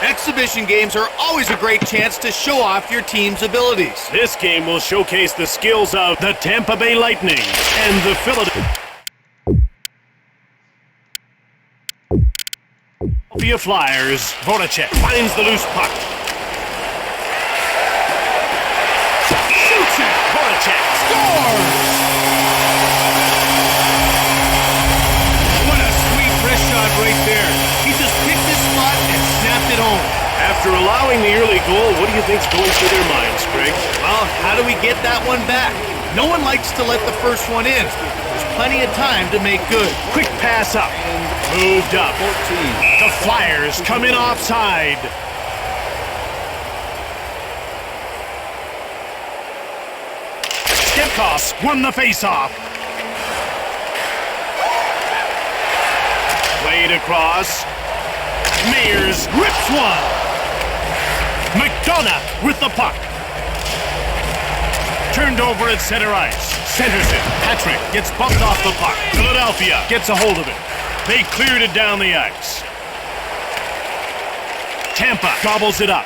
Exhibition games are always a great chance to show off your team's abilities. This game will showcase the skills of the Tampa Bay Lightning and the Philadelphia Flyers. Voracek finds the loose puck. Shoots it! Voracek scores! What a sweet wrist shot right there. He just picked his spot and snapped it home. After allowing the early goal, what do you think's going through their minds, Greg? Well, how do we get that one back? No one likes to let the first one in. There's plenty of time to make good. Quick pass up. Moved up. The Flyers come in offside. Stemkos won the faceoff. Played across. Meyers rips one. McDonough with the puck. Turned over at center ice. Centers it. Patrick gets bumped off the puck. Philadelphia gets a hold of it. They cleared it down the ice. Tampa gobbles it up.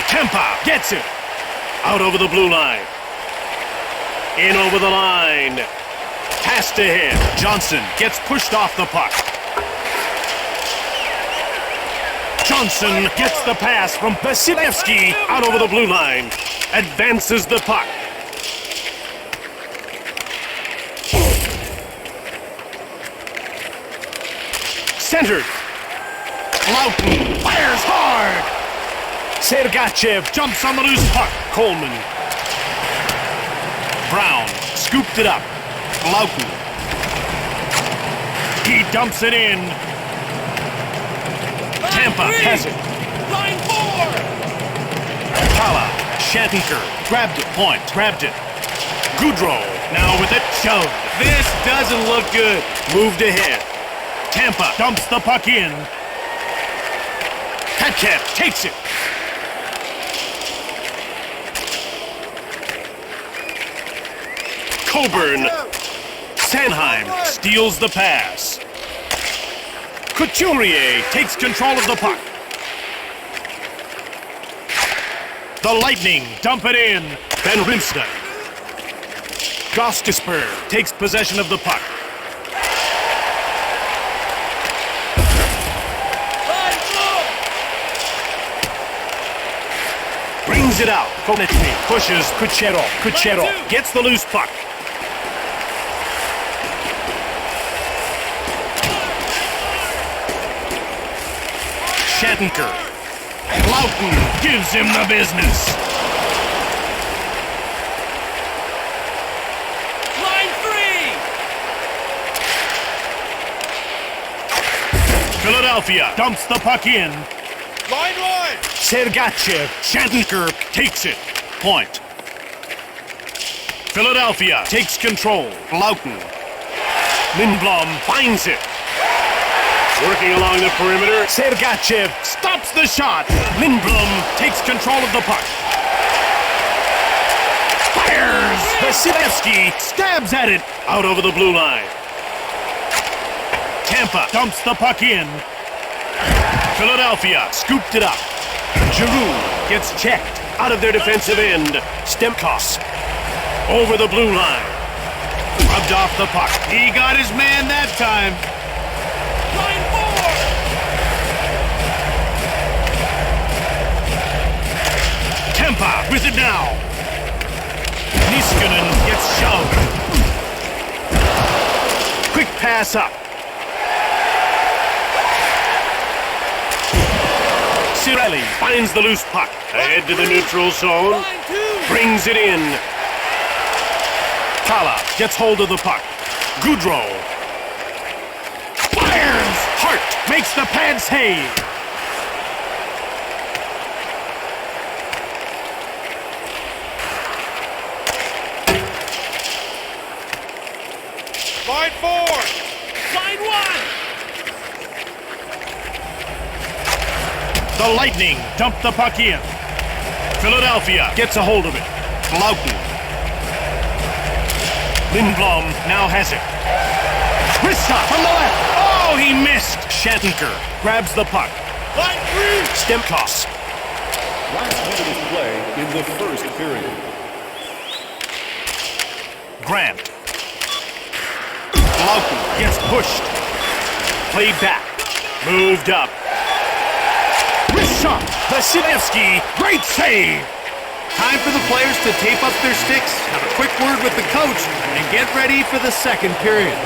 Tampa gets it. Out over the blue line. In over the line. Passed ahead. Johnson gets pushed off the puck. Johnson gets the pass from Vasilevsky out over the blue line. Advances the puck. Centered. Loughton fires hard. Sergachev jumps on the loose puck. Coleman. Brown scooped it up. Loughton. He dumps it in. Tampa has it. Line 4! Kala. Shattenkirk grabbed it. Point. Grabbed it. Goudreau now with it. Shoved. This doesn't look good. Moved ahead. Tampa dumps the puck in. Petkev takes it. Coburn. Sanheim steals the pass. Couturier takes control of the puck. The Lightning dump it in. Van Riemsdyk. Gostisper takes possession of the puck. Brings it out. Konechny pushes Kucherov. Kucherov gets the loose puck. Shattenkirk. Loughton gives him the business. Line 3! Philadelphia dumps the puck in. Line 1! Sergachev. Shattenkirk takes it. Point. Philadelphia takes control. Loughton. Lindblom finds it. Working along the perimeter. Sergachev stops the shot. Lindblom takes control of the puck. Fires! Vasilevsky stabs at it. Out over the blue line. Tampa dumps the puck in. Philadelphia scooped it up. Giroux gets checked out of their defensive end. Stemkos over the blue line. Rubbed off the puck. He got his man that time. Line 4! Tampa with it now. Niskanen gets shoved. Quick pass up. Cirelli finds the loose puck. Ahead to the neutral zone. Brings it in. Kala gets hold of the puck. Goudreau. Fires! Hart makes the pad save. Line 4! Line 1! The Lightning dump the puck in. Philadelphia gets a hold of it. Loughton. Lindblom now has it. Wrist shot from the left. Oh, Oh, he missed. Shattenkirk grabs the puck. Line 3. Stemkos. Last minute of play in the first period. Grant. Lauken gets pushed. Played back. Moved up. Wrist shot. Vasilevsky. Great save. Time for the players to tape up their sticks, have a quick word with the coach, and get ready for the second period.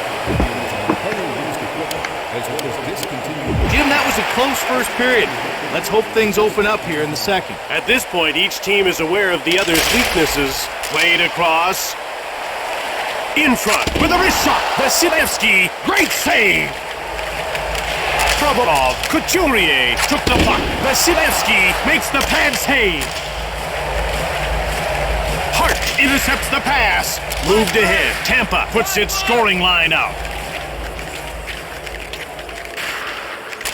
As well as discontinued. Jim, that was a close first period. Let's hope things open up here in the second. At this point, each team is aware of the other's weaknesses. Played across. In front with a wrist shot. Vasilevsky. Great save. Provorov. Couturier took the puck. Vasilevsky makes the pad save. Hart intercepts the pass. Moved ahead. Tampa puts its scoring line out.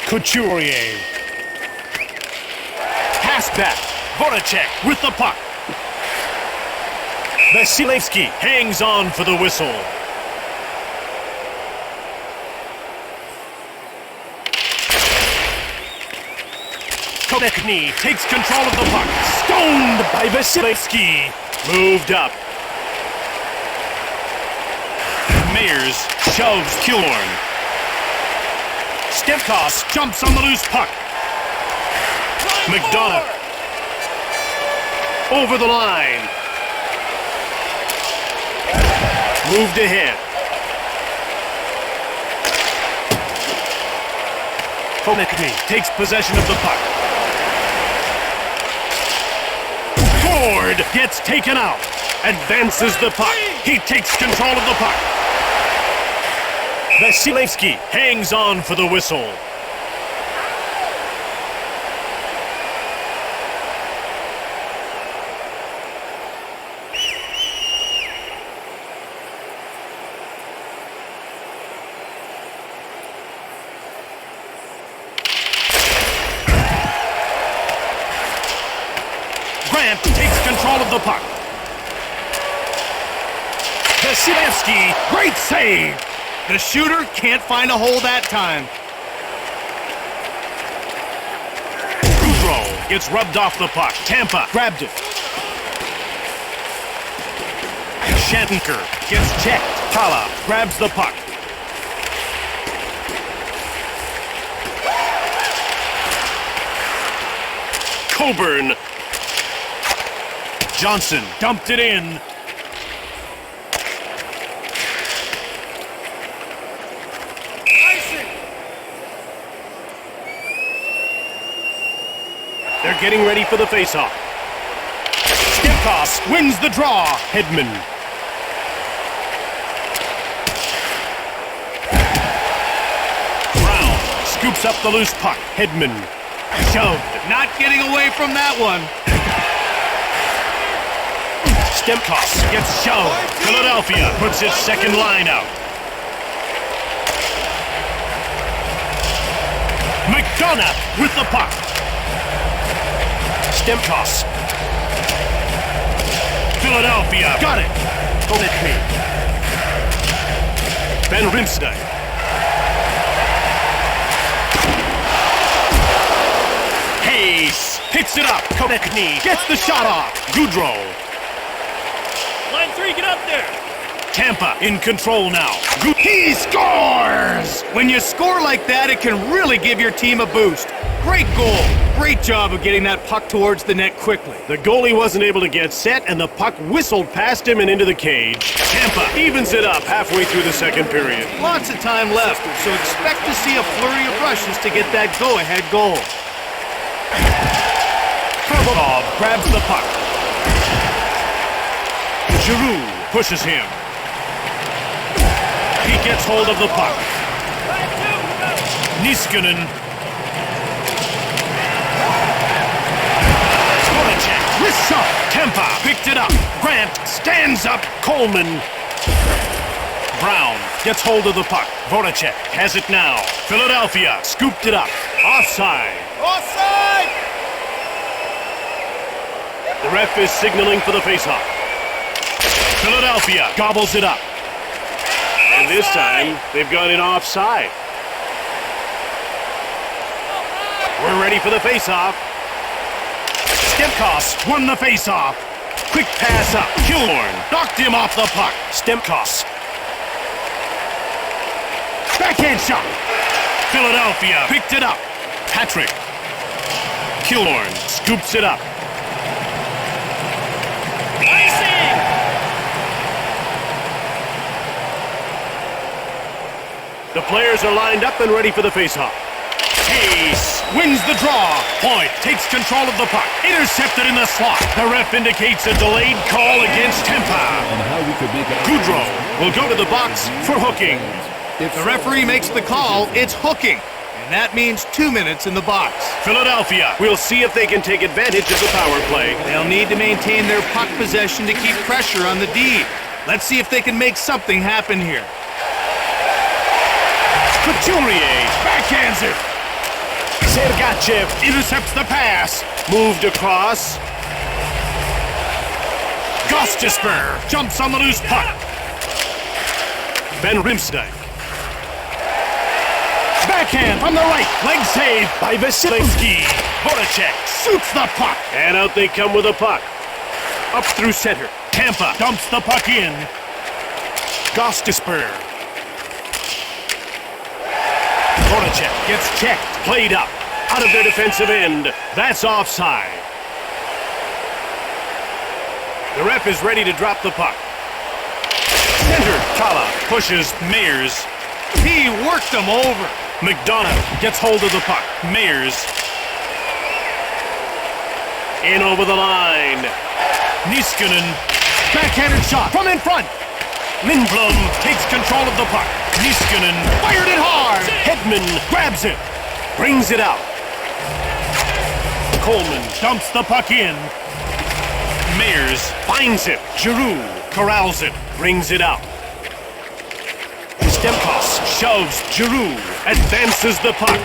Couturier. Pass back. Voracek with the puck. Vasilevsky hangs on for the whistle. Konechny takes control of the puck. Stoned by Vasilevsky. Moved up. Meyers shoves Killorn. Stemkos jumps on the loose puck. McDonough. Over the line. Moved ahead. Konechny takes possession of the puck. Ford gets taken out. Advances the puck. He takes control of the puck. Vasilevsky hangs on for the whistle. Grant takes control of the puck. Vasilevsky, great save! The shooter can't find a hole that time. Goudreau gets rubbed off the puck. Tampa grabbed it. Shattenkirk gets checked. Tala grabs the puck. Coburn. Johnson dumped it in. They're getting ready for the faceoff. Stemkos wins the draw. Hedman. Brown scoops up the loose puck. Hedman. Shoved. Not getting away from that one. Stemkos gets shoved. Philadelphia puts its second line out. McDonough with the puck. Stemkos. Philadelphia got it. Konechny. Van Riemsdyk. Hayes picks it up. Konechny gets the shot off. Goudreau. Line 3, get up there. Tampa in control now. He scores! When you score like that, it can really give your team a boost. Great goal. Great job of getting that puck towards the net quickly. The goalie wasn't able to get set, and the puck whistled past him and into the cage. Tampa evens it up halfway through the second period. Lots of time left, so expect to see a flurry of rushes to get that go-ahead goal. Provorov grabs the puck. Giroux pushes him. He gets hold of the puck. Niskanen. Voracek, wrist shot. Tampa picked it up. Grant stands up. Coleman. Brown gets hold of the puck. Voracek has it now. Philadelphia scooped it up. Offside. Offside! The ref is signaling for the faceoff. Philadelphia gobbles it up. And this time, they've gone in offside. We're ready for the face-off. Stemkos won the face-off. Quick pass up. Killorn knocked him off the puck. Stemkos. Backhand shot. Philadelphia picked it up. Patrick. Killorn scoops it up. Icing! The players are lined up and ready for the face-off. Hayes wins the draw. Point takes control of the puck. Intercepted in the slot. The ref indicates a delayed call against Tampa. On how we could make a Goudreau will go to the box for hooking. If the referee makes the call, it's hooking. And that means 2 minutes in the box. Philadelphia will see if they can take advantage of the power play. They'll need to maintain their puck possession to keep pressure on the D. Let's see if they can make something happen here. Couturier backhands it. Sergachev intercepts the pass. Moved across. Gostisbehere jumps on the loose puck. Van Riemsdyk. Backhand from the right. Leg save by Vasilevsky. Voracek shoots the puck. And out they come with the puck. Up through center. Tampa dumps the puck in. Gostisbehere. Voracek gets checked. Played up. Out of their defensive end. That's offside. The ref is ready to drop the puck. Center. Kala pushes Mayers. He worked them over. McDonough gets hold of the puck. Mayers. In over the line. Niskanen. Backhanded shot from in front. Lindblom takes control of the puck. Niskanen fired it hard. Hedman grabs it. Brings it out. Coleman dumps the puck in. Mayers finds it. Giroux corrals it. Brings it out. Stemkos shoves. Giroux advances the puck.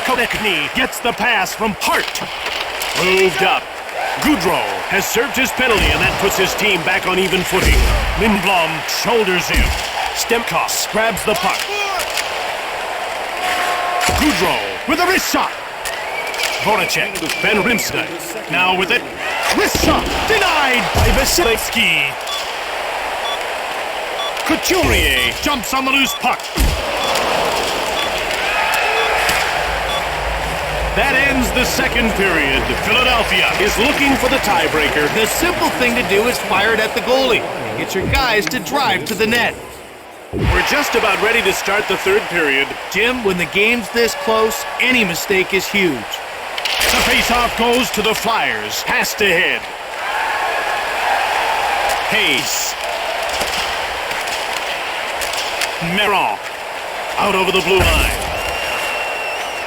Konechny gets the pass from Hart. Moved up. Goudreau has served his penalty, and that puts his team back on even footing. Lindblom shoulders him. Stemkos grabs the puck. Goudreau with a wrist shot. Voracek. Van Riemsdyk now with it. Wrist shot denied by Vasilevsky. Couturier jumps on the loose puck. That ends the second period. Philadelphia is looking for the tiebreaker. The simple thing to do is fire it at the goalie. Get your guys to drive to the net. We're just about ready to start the third period. Jim, when the game's this close, any mistake is huge. The faceoff goes to the Flyers. Pass to head. Hayes. Meron. Out over the blue line.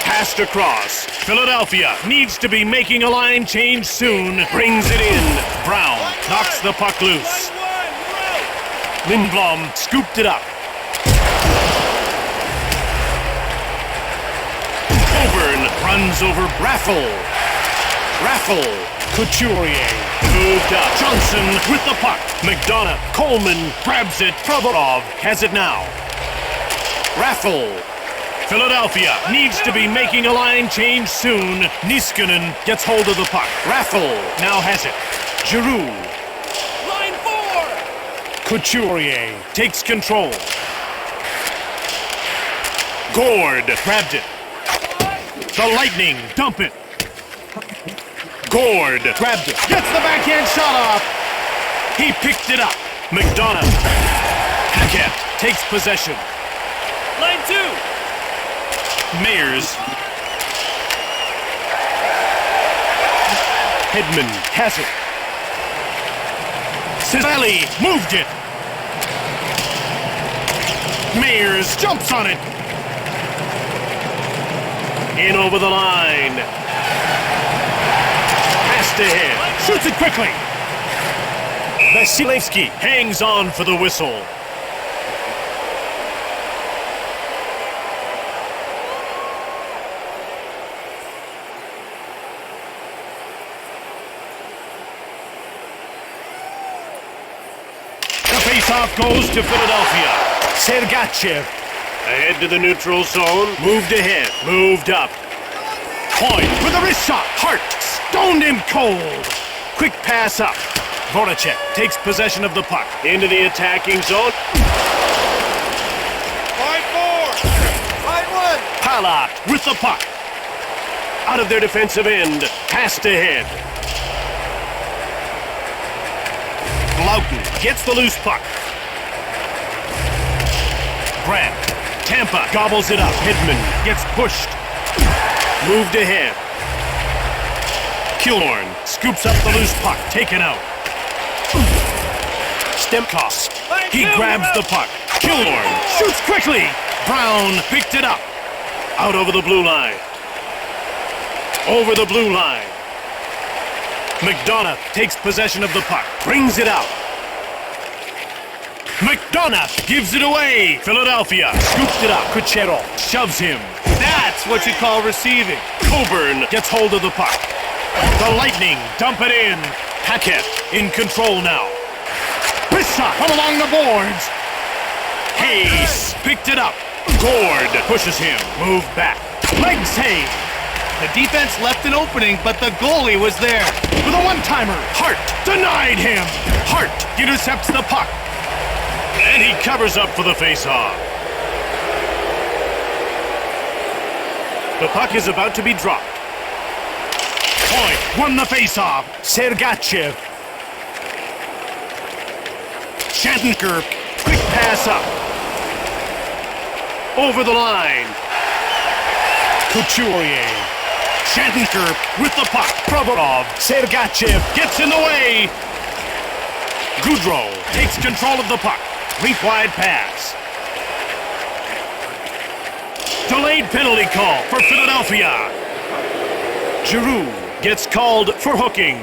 Passed across. Philadelphia needs to be making a line change soon. Brings it in. Brown knocks the puck loose. Lindblom scooped it up. Coburn runs over Raffle. Raffle. Couturier. Moved up. Johnson with the puck. McDonough. Coleman grabs it. Provorov has it now. Raffle. Philadelphia needs to be making a line change soon. Niskanen gets hold of the puck. Raffle now has it. Giroux. Line 4! Couturier takes control. Gord grabbed it. The Lightning dump it. Gord grabbed it. Gets the backhand shot off. He picked it up. McDonough. Hackett takes possession. Line 2! Mayers. Hedman has it. Civelli moved it. Mayers jumps on it. In over the line. Pass to head. Shoots it quickly. Vasilevsky hangs on for the whistle. The faceoff goes to Philadelphia. Sergachev Ahead to the neutral zone. Moved ahead. Moved up. Point with a wrist shot. Hart stoned him cold. Quick pass up. Voracek takes possession of the puck. Into the attacking zone. Line 4. Line 1. Palak with the puck. Out of their defensive end. Passed ahead. Loughton gets the loose puck. Grant. Tampa gobbles it up. Hedman gets pushed. Moved ahead. Killorn scoops up the loose puck. Taken out. Stemkos. He grabs the puck. Killorn shoots quickly. Brown picked it up. Out over the blue line. Over the blue line. McDonough takes possession of the puck. Brings it out. McDonough gives it away. Philadelphia scoops it up. Kucherov shoves him. That's what you call receiving. Coburn gets hold of the puck. The Lightning dump it in. Hackett in control now. Wrist shot from along the boards. Hayes picked it up. Gord pushes him. Move back. Leg save. The defense left an opening, but the goalie was there. With a one-timer. Hart denied him. Hart intercepts the puck. And he covers up for the face-off. The puck is about to be dropped. Point won the face-off. Sergachev. Shattenkirk. Quick pass up. Over the line. Couturier. Shattenkirk with the puck. Provorov. Sergachev gets in the way. Goudreau takes control of the puck. Rink wide pass. Delayed penalty call for Philadelphia. Giroux gets called for hooking.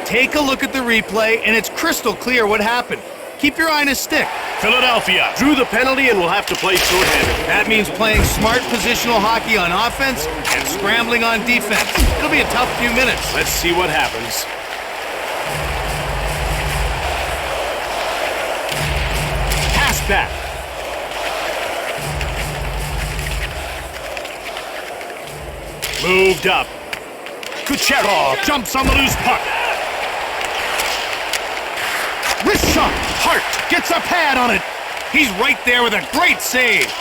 Take a look at the replay, and it's crystal clear what happened. Keep your eye on his stick. Philadelphia drew the penalty and will have to play shorthanded. That means playing smart positional hockey on offense and scrambling on defense. It'll be a tough few minutes. Let's see what happens. Pass back. Moved up. Kucherov jumps on the loose puck. Wrist shot. Hart gets a pad on it. He's right there with a great save.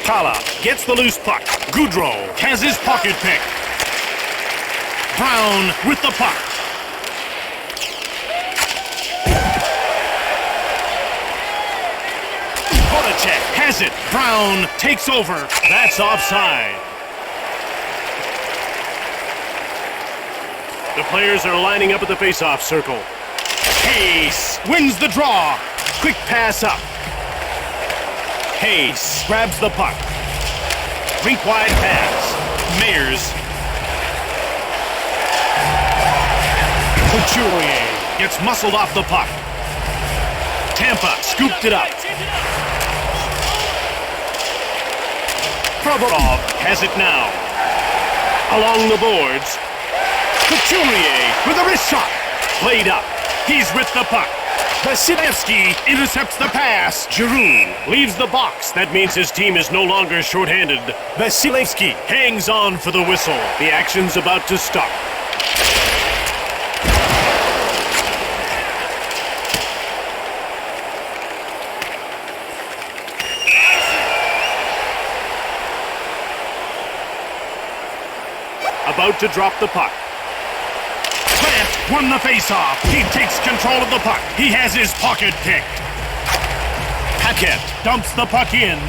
Kala gets the loose puck. Goudreau has his pocket pick. Brown with the puck. Voracek has it. Brown takes over. That's offside. The players are lining up at the face-off circle. Hayes wins the draw. Quick pass up. Hayes grabs the puck. Rink wide pass. Mayers. Couturier gets muscled off the puck. Tampa scooped it up. Provorov has it now. Along the boards. Couturier with a wrist shot. Played up. He's with the puck. Vasilevsky intercepts the pass. Giroux leaves the box. That means his team is no longer shorthanded. Vasilevsky hangs on for the whistle. The action's about to stop. About to drop the puck. Plant won the faceoff. He takes control of the puck. He has his pocket picked. Hackett dumps the puck in.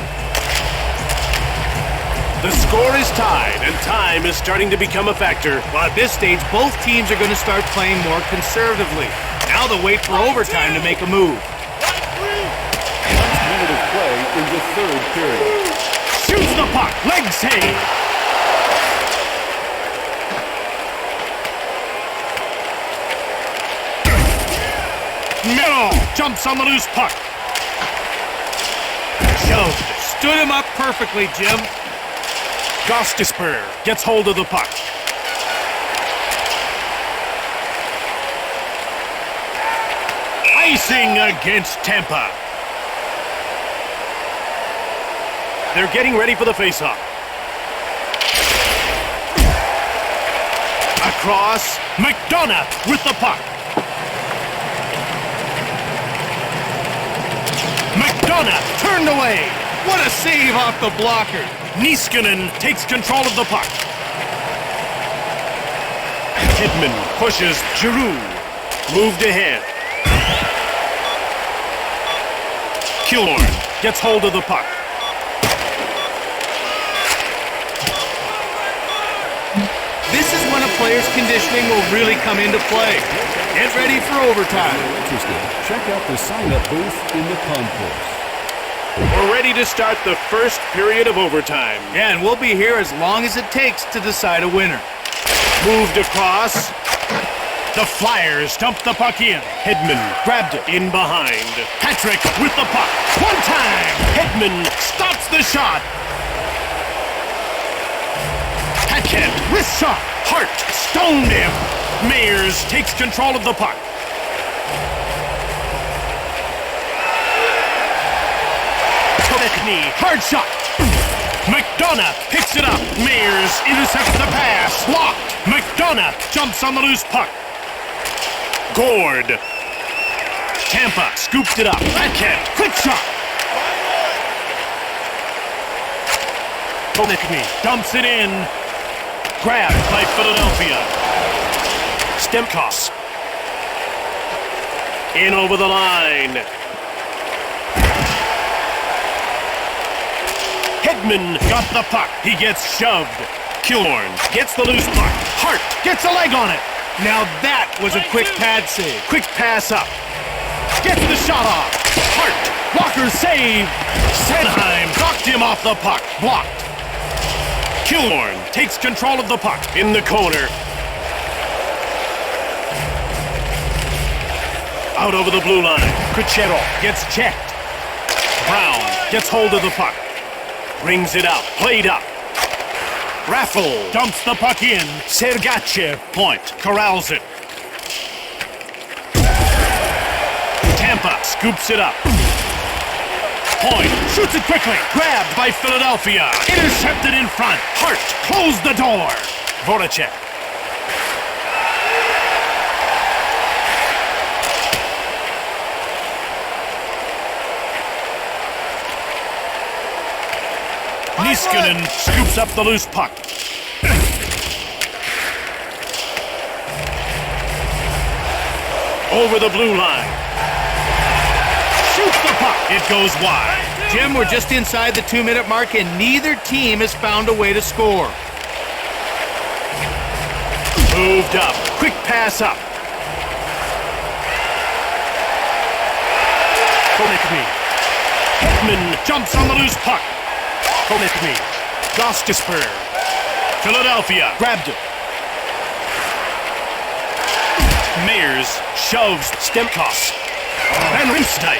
The score is tied, and time is starting to become a factor. Well, at this stage, both teams are going to start playing more conservatively. Now they'll wait for overtime to make a move. 1 minute of play in the third period. Shoots the puck. Leg save. Melo jumps on the loose puck. Shoved. Stood him up perfectly, Jim. Gostisper gets hold of the puck. racing against Tampa. They're getting ready for the face-off. Across, McDonough with the puck. McDonough turned away. What a save off the blocker. Niskanen takes control of the puck. Kidman pushes Giroux. Moved ahead. Killorn gets hold of the puck. This is when a player's conditioning will really come into play. Get ready for overtime. Interested? Check out the sign-up booth in the concourse. We're ready to start the first period of overtime. Yeah, and we'll be here as long as it takes to decide a winner. Moved across. The Flyers dump the puck in. Hedman grabbed it in behind. Patrick with the puck. One time. Hedman stops the shot. Paquette, wrist shot. Hart stoned him. Mayers takes control of the puck. Knee, hard shot. McDonough picks it up. Mayers intercepts the pass. Blocked. McDonough jumps on the loose puck. Gord. Tampa scooped it up. Backhand. Quick shot. Konechny dumps it in. Grabbed by Philadelphia. Stemkos. In over the line. Hedman got the puck. He gets shoved. Killorn gets the loose puck. Hart gets a leg on it. Now that was a quick pad save. Quick pass up. Gets the shot off. Hart. Blocker save. Sanheim knocked him off the puck. Blocked. Killorn takes control of the puck in the corner. Out over the blue line. Kucherov gets checked. Brown gets hold of the puck. Brings it out. Played up. Raffle dumps the puck in. Sergachev. Point. Corrals it. Tampa scoops it up. Point. Shoots it quickly. Grabbed by Philadelphia. Intercepted in front. Hart closed the door. Voracek. Niskanen scoops up the loose puck. Over the blue line. Shoots the puck. It goes wide. Jim, we're just inside the 2-minute mark and neither team has found a way to score. Moved up. Quick pass up. Konechny. Hedman jumps on the loose puck. Konechny. Gostisper. Philadelphia grabbed it. Mayers shoves Stemkos. And Rimstein.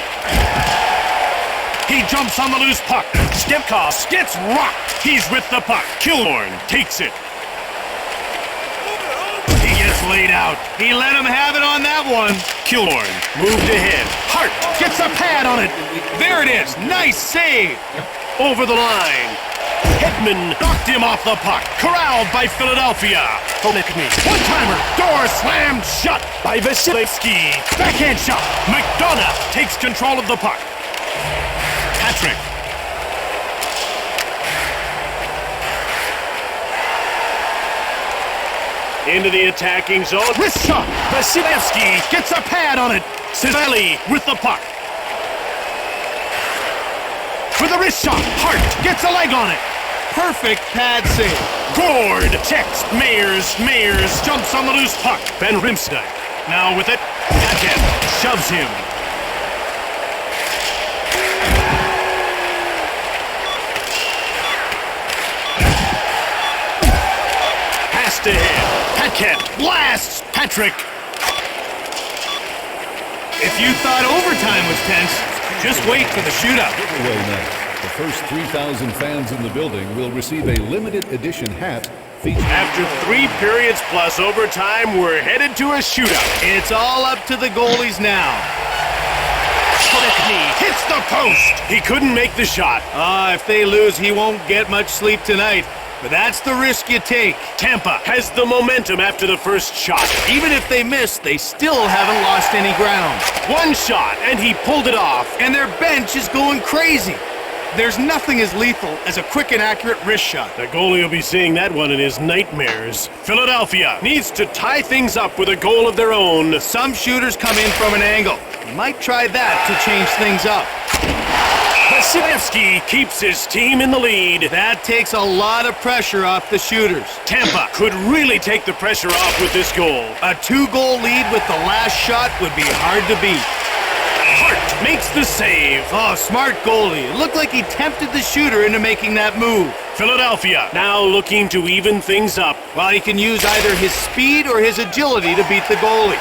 He jumps on the loose puck. Stemkos gets rocked. He's with the puck. Killorn takes it. He gets laid out. He let him have it on that one. Killorn moved ahead. Hart gets a pad on it. There it is. Nice save. Over the line. Hedman knocked him off the puck. Corralled by Philadelphia. Konechny. One-timer. Door slammed shut by Vasilevsky. Backhand shot. McDonough takes control of the puck. Patrick. Into the attacking zone. Wrist shot. Vasilevsky gets a pad on it. Civelli with the puck. With a wrist shot. Hart gets a leg on it. Perfect pad save. Gord checks Mayers. Mayers jumps on the loose puck. Van Rimstein. Now with it. Paquette shoves him. Passed ahead. Paquette blasts Patrick. If you thought overtime was tense, just wait for the shootout. Giveaway night. The first 3,000 fans in the building will receive a limited edition hat featuring... After 3 periods plus overtime, we're headed to a shootout. It's all up to the goalies now. hits the post. He couldn't make the shot. If they lose, he won't get much sleep tonight. But that's the risk you take. Tampa has the momentum after the first shot. Even if they miss, they still haven't lost any ground. One shot, and he pulled it off. And their bench is going crazy. There's nothing as lethal as a quick and accurate wrist shot. The goalie will be seeing that one in his nightmares. Philadelphia needs to tie things up with a goal of their own. Some shooters come in from an angle. You might try that to change things up. Vasilevsky keeps his team in the lead. That takes a lot of pressure off the shooters. Tampa could really take the pressure off with this goal. A 2-goal lead with the last shot would be hard to beat. Hart makes the save. Oh, smart goalie. It looked like he tempted the shooter into making that move. Philadelphia now looking to even things up. Well, he can use either his speed or his agility to beat the goalie.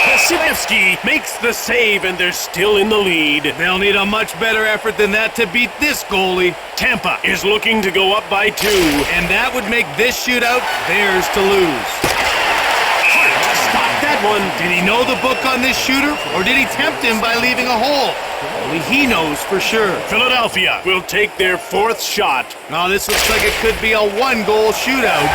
Vasilevsky makes the save, and they're still in the lead. They'll need a much better effort than that to beat this goalie. Tampa is looking to go up by 2. And that would make this shootout theirs to lose. Hart stopped that one. Did he know the book on this shooter, or did he tempt him by leaving a hole? Only he knows for sure. Philadelphia will take their 4th shot. Now this looks like it could be a 1-goal shootout.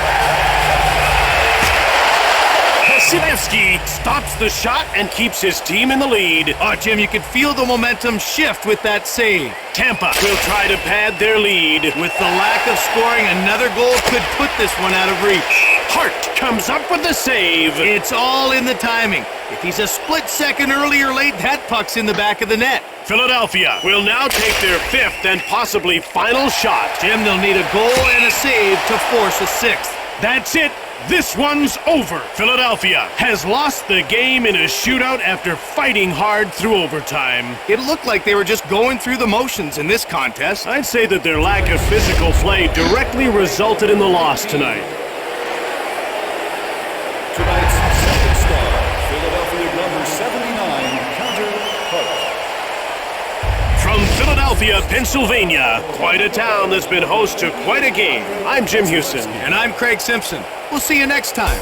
Vasilevsky stops the shot and keeps his team in the lead. Oh, Jim, you can feel the momentum shift with that save. Tampa will try to pad their lead. With the lack of scoring, another goal could put this one out of reach. Hart comes up with the save. It's all in the timing. If he's a split second early or late, that puck's in the back of the net. Philadelphia will now take their 5th and possibly final shot. Jim, they'll need a goal and a save to force a 6th. That's it. This one's over. Philadelphia has lost the game in a shootout after fighting hard through overtime. It looked like they were just going through the motions in this contest. I'd say that their lack of physical play directly resulted in the loss tonight. Tonight's second star, Philadelphia number 79, Carter Hart. From Philadelphia, Pennsylvania, quite a town that's been host to quite a game. I'm Jim Houston. And I'm Craig Simpson. We'll see you next time.